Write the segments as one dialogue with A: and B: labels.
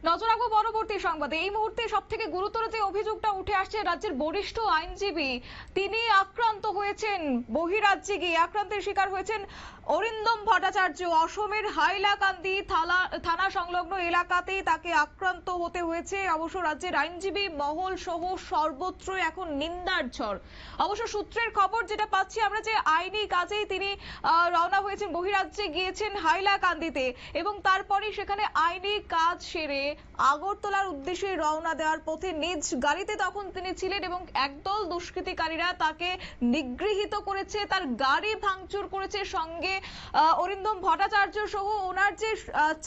A: নজর রাখবো পরবর্তী সংবাদে। এই মুহূর্তে সবথেকে গুরুতর যে অভিযোগটা উঠে আসছে, রাজ্যের বরিষ্ঠ আইনজীবী তিনি আক্রান্ত হয়েছেন, বহিরাজ্যে গিয়ে আক্রান্তের শিকার হয়েছেন অরিন্দম ভট্টাচার্য। অসমের হাইলাকান্দি থানা সংলগ্ন এলাকাতেই তাকে আক্রান্ত হতে হয়েছে। অবশ্য রাজ্যের আইনজীবী মহল সহ সর্বত্র এখন নিন্দার ঝড়। অবশ্য সূত্রের খবর যেটা পাচ্ছি আমরা, যে আইনি কাজেই তিনি রওনা হয়েছেন, বহিরাজ্যে গিয়েছেন হাইলাকান্দিতে, এবং তারপরে সেখানে আইনি কাজ সেরে আগরতলার উদ্দেশ্যে রওনা দেওয়ার পথে নিজ গাড়িতে তখন তিনি ছিলেন এবং একদল দুষ্কৃতিকারীরা তাকে নিগৃহীত করেছে, তার গাড়ি ভাঙচুর করেছে। সঙ্গে অরিন্দম ভট্টাচার্য সহ ওনার যে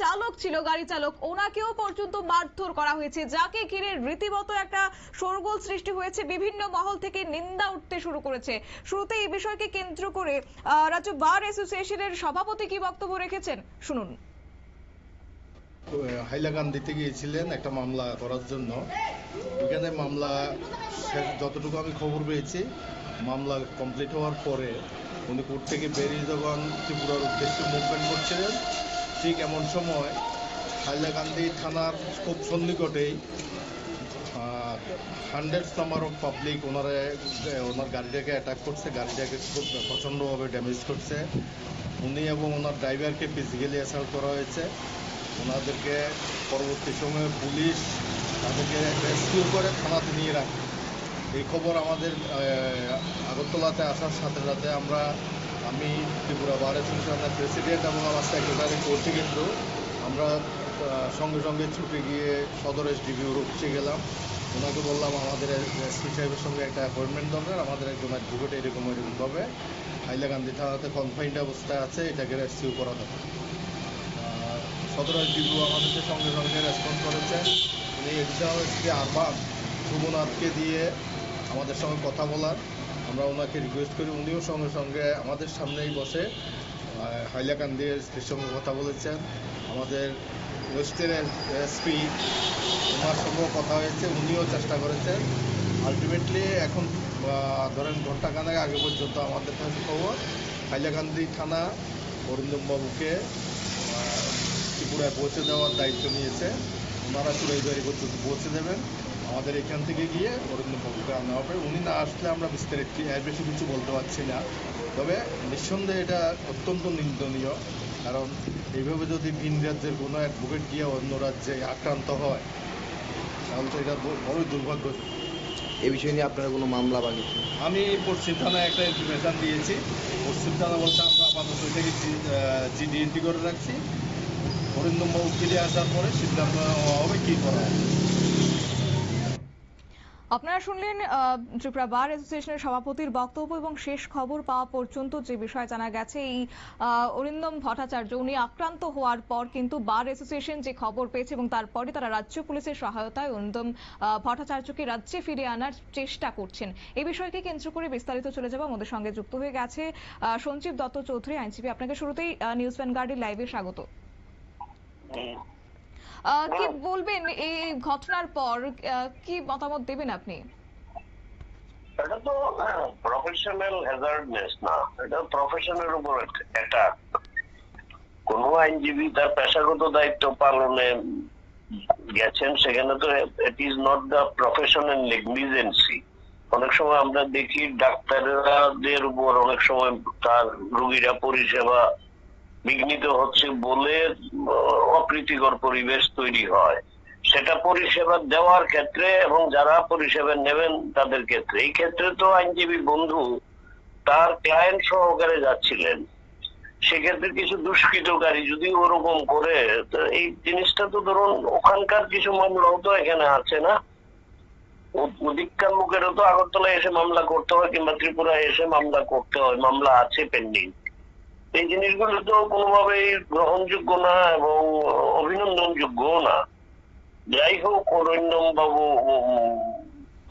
A: চালক ছিল, গাড়ি চালক, ওনাকেও পর্যন্ত মারধর করা হয়েছে, যাকে ঘিরে রীতিমতো একটা শোরগোল সৃষ্টি হয়েছে। বিভিন্ন মহল থেকে নিন্দা উঠতে শুরু করেছে। শুরুতে এই বিষয়কে কেন্দ্র করে রাজ্য বার অ্যাসোসিয়েশনের সভাপতি কি বক্তব্য রেখেছেন শুনুন।
B: হাইলাকান্দিতে গিয়েছিলেন একটা মামলা করার জন্য। ওখানে মামলা যতটুকু আমি খবর পেয়েছি, মামলা কমপ্লিট হওয়ার পরে উনি কোর্ট থেকে বেরিয়ে যখন ত্রিপুরার উদ্দেশ্যে মুভমেন্ট করছিলেন, ঠিক এমন সময় হাইলাকান্দি থানার খুব সন্নিকটেই হান্ড্রেডস নাম্বার অফ পাবলিক ওনার গাড়িটাকে অ্যাটাক করছে, গাড়িটাকে খুব প্রচণ্ডভাবে ড্যামেজ করছে। উনি এবং ওনার ড্রাইভারকে ফিজিক্যালি অ্যাসাল্ট করা হয়েছে। ওনাদেরকে পরবর্তী সময়ে পুলিশ তাদেরকে রেস্কিউ করে থানাতে নিয়ে রাখে। এই খবর আমাদের আগরতলাতে আসার সাথে সাথে আমি ত্রিপুরা বার অ্যাসোসিয়েশনের প্রেসিডেন্ট এবং আমার সেক্রেটারি কর্তৃকেন্দ্র আমরা সঙ্গে সঙ্গে ছুটে গিয়ে সদর এসডিপিওর অফিসে গেলাম। ওনাকে বললাম আমাদের এসপি সাহেবের সঙ্গে একটা অ্যাপয়েন্টমেন্ট দরকার, আমাদের একজন অ্যাডভোকেট এরকমভাবে হাইলাকান্দি থানাতে কনফাইন্ড অবস্থায় আছে, এটাকে রেস্কিউ করা হবে। সদর এসডিপিও আমাদেরকে সঙ্গে সঙ্গে রেসপন্স করেছেন। উনি এডিশনাল এসপি আরবান সুমনাথকে দিয়ে আমাদের সঙ্গে কথা বলার আমরা ওনাকে রিকোয়েস্ট করি। উনিও সঙ্গে সঙ্গে আমাদের সামনেই বসে হাইলাকান্দি এসপির সঙ্গে কথা বলেছেন। আমাদের ওয়েস্টের এসপি ওনার সঙ্গেও কথা হয়েছে, উনিও চেষ্টা করেছেন। আলটিমেটলি এখন ধরেন ঘন্টাখানেক আগে পর্যন্ত আমাদের কাছে খবর হাইলাকান্দি থানা অরিন্দমবাবুকে ত্রিপুরায় পৌঁছে দেওয়ার দায়িত্ব নিয়েছে। ওনারা চুরাইবাড়ি পর্যন্ত পৌঁছে দেবেন। আমাদের এখান থেকে গিয়ে অরিন্দমবাবুকে আনা হবে। উনি না আসলে আমরা বিস্তারিত এর বেশি কিছু বলতে পারছি না। তবে নিঃসন্দেহে এটা অত্যন্ত নিন্দনীয়, কারণ এইভাবে যদি ভিন রাজ্যের কোনো অ্যাডভোকেট গিয়ে অন্য রাজ্যে আক্রান্ত হয় তাহলে তো এটা বড়ই দুর্ভাগ্য।
C: এই বিষয় নিয়ে আপনারা কোনো মামলা বা কিছু?
B: আমি পশ্চিম থানায় একটা ইনফরমেশন দিয়েছি। পশ্চিম থানা বলতে আমরা আপাতত এটাকে জিডি এন্ট্রি করে রাখছি। অরিন্দমবাবু ফিরে আসার পরে সিদ্ধান্ত নেওয়া হবে কী করা হবে।
A: আপনারা শুনলেন ত্রিপুরা বার অ্যাসোসিয়েশনের সভাপতির বক্তব্য, এবং শেষ খবর পাওয়া পর্যন্ত যে বিষয় জানা গেছে, এই অরিন্দম ভট্টাচার্য উনি আক্রান্ত হওয়ার পর কিন্তু বার অ্যাসোসিয়েশন যে খবর পেয়েছে এবং তারপরে তারা রাজ্য পুলিশের সহায়তায় অরিন্দম ভট্টাচার্যকে রাজ্যে ফিরিয়ে আনার চেষ্টা করছেন। এই বিষয়কে কেন্দ্র করে বিস্তারিত চলে যাবো। আমাদের সঙ্গে যুক্ত হয়ে গেছে সঞ্জীব দত্ত চৌধুরী, আইনজীবী। আপনাকে শুরুতেই নিউজ ভ্যানগার্ডের লাইভে স্বাগত। কি বলবেন এই ঘটনার পর, কি মতামত দেবেন আপনি?
D: এটা তো প্রফেশনাল হ্যাজার্ডনেস না, এটা প্রফেশনের উপর অ্যাটাক। কোন আইনজীবী তার পেশাগত দায়িত্ব পালনে গেছেন, সেখানে তো it is not the professional negligence. অনেক সময় আমরা দেখি ডাক্তারদের উপর অনেক সময় তার রোগীরা পরিষেবা বিঘ্নিত হচ্ছে বলে অপ্রীতিকর পরিবেশ তৈরি হয়, সেটা পরিষেবা দেওয়ার ক্ষেত্রে এবং যারা পরিষেবা নেবেন তাদের ক্ষেত্রে। এই ক্ষেত্রে তো আইনজীবী বন্ধু তার ক্লায়েন্ট সহকারে যাচ্ছিলেন, সেক্ষেত্রে কিছু দুষ্কৃতকারী যদি ওরকম করে, তো এই জিনিসটা তো ধরুন ওখানকার কিছু মামলাও তো এখানে আছে না। অধিকার লোকেরও তো আগরতলায় এসে মামলা করতে হয় কিংবা ত্রিপুরায় এসে মামলা করতে হয়, মামলা আছে পেন্ডিং। এই জিনিসগুলো তো কোনোভাবেই গ্রহণযোগ্য না এবং অভিনন্দনযোগ্যও না। যাই হোক, অরিন্দম বাবু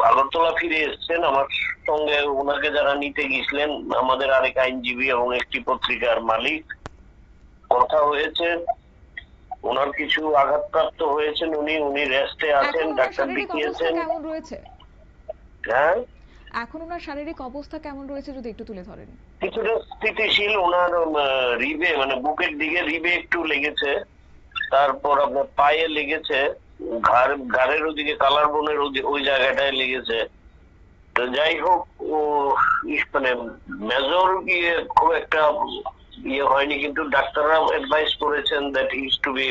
D: আগরতলা ফিরে এসছেন। আমার সঙ্গে ওনাকে যারা নিতে গেছিলেন আমাদের আরেক আইনজীবী এবং একটি পত্রিকার মালিক, কথা হয়েছে। ওনার কিছু আঘাতপ্রাপ্ত হয়েছেন, উনি রেস্টে আছেন, ডাক্তার দেখিয়েছেন। হ্যাঁ,
A: এখন ওনার শারীরিক অবস্থা কেমন রয়েছে যদি একটু তুলে ধরেন?
D: কিছুটা স্থিতিশীল। ওনার রিবে মানে বুকের দিকে রিবে একটু লেগেছে, তারপর আপনার পায়ে লেগেছে, ঘাড়ের ওদিকে কালার বোনের ওই জায়গাটায় লেগেছে। তো যাই হোক, ও মানে মেজর খুব একটা হয়নি, কিন্তু ডাক্তাররা অ্যাডভাইস করেছেন that is to be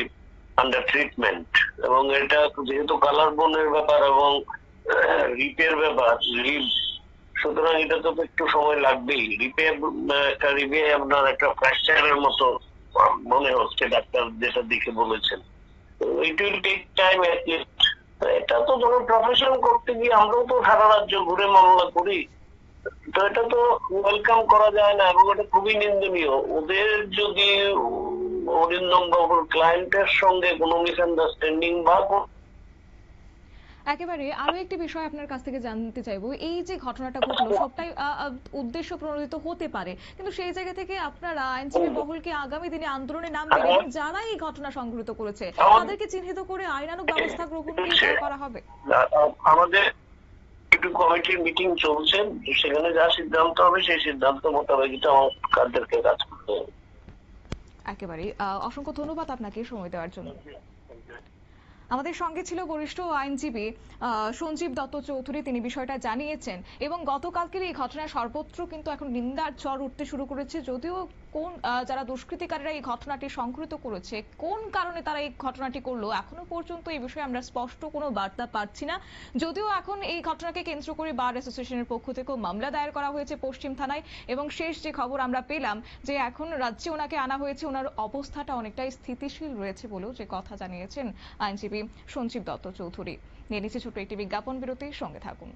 D: under treatment. এবং এটা যেহেতু কালার বোনের ব্যাপার এবং রিপের ব্যাপার, সুতরাং এটা তো একটু সময় লাগবেই। রিপে আপনার একটা ফ্র্যাকচারের মতো মনে হচ্ছে, ডাক্তার যেটা দেখে বলেছেন। It will take time at least. এটা তো ধরো প্রফেশন করতে গিয়ে আমরাও তো সারা রাজ্য ঘুরে মামলা করি, তো এটা তো ওয়েলকাম করা যায় না এবং এটা খুবই নিন্দনীয়। ওদের যদি অরিন্দম বাবুর ক্লায়েন্টের সঙ্গে কোনো মিসআন্ডারস্ট্যান্ডিং বা
A: একেবারে আরো একটি বিষয় আপনার কাছ থেকে জানতে চাইবো, এই যে ঘটনাটা ঘটলো সবটাই উদ্দেশ্য প্রণোদিত হতে পারে, কিন্তু সেই জায়গা থেকে আপনারা আইনজীবী মহলকে আগামী দিনে আন্দোলনে নামবেন এবং যারা এই ঘটনা সংঘটিত করেছে তাদেরকে চিহ্নিত করে আইনানুগ ব্যবস্থা গ্রহণ করা হবে।
D: আমাদের একটু কমিটির মিটিং চলছে, সেখানে যা সিদ্ধান্ত হবে সেই সিদ্ধান্ত মোতাবেক আমাদেরকে কাজ করতে হবে।
A: একেবারে অসংখ্য ধন্যবাদ আপনাকে সময় দেওয়ার জন্য। আমাদের সঙ্গে ছিল বরিষ্ঠ আইনজীবী সঞ্জীব দত্ত চৌধুরী, তিনি বিষয়টা জানিয়েছেন এবং গতকালকের এই ঘটনায় সর্বত্র কিন্তু এখন নিন্দার ঝড় উঠতে শুরু করেছে। যদিও কোন যারা দুষ্কৃতিকারীরা এই ঘটনাটি সংঘটিত করেছে, কোন কারণে তারা এই ঘটনাটি করলো, এখনো পর্যন্ত এই বিষয়ে আমরা স্পষ্ট কোনো বার্তা পাচ্ছি না। যদিও এখন এই ঘটনাকে কেন্দ্র করে বার অ্যাসোসিয়েশনের পক্ষ থেকেও মামলা দায়ের করা হয়েছে পশ্চিম থানায় এবং শেষ যে খবর আমরা পেলাম যে এখন রাজ্যে ওনাকে আনা হয়েছে, ওনার অবস্থাটা অনেকটাই স্থিতিশীল রয়েছে বলেও যে কথা জানিয়েছেন আইনজীবী সঞ্জীব দত্ত চৌধুরী। নিয়ে নিচ্ছে ছোট্ট একটি বিজ্ঞাপন বিরতি, সঙ্গে থাকুন।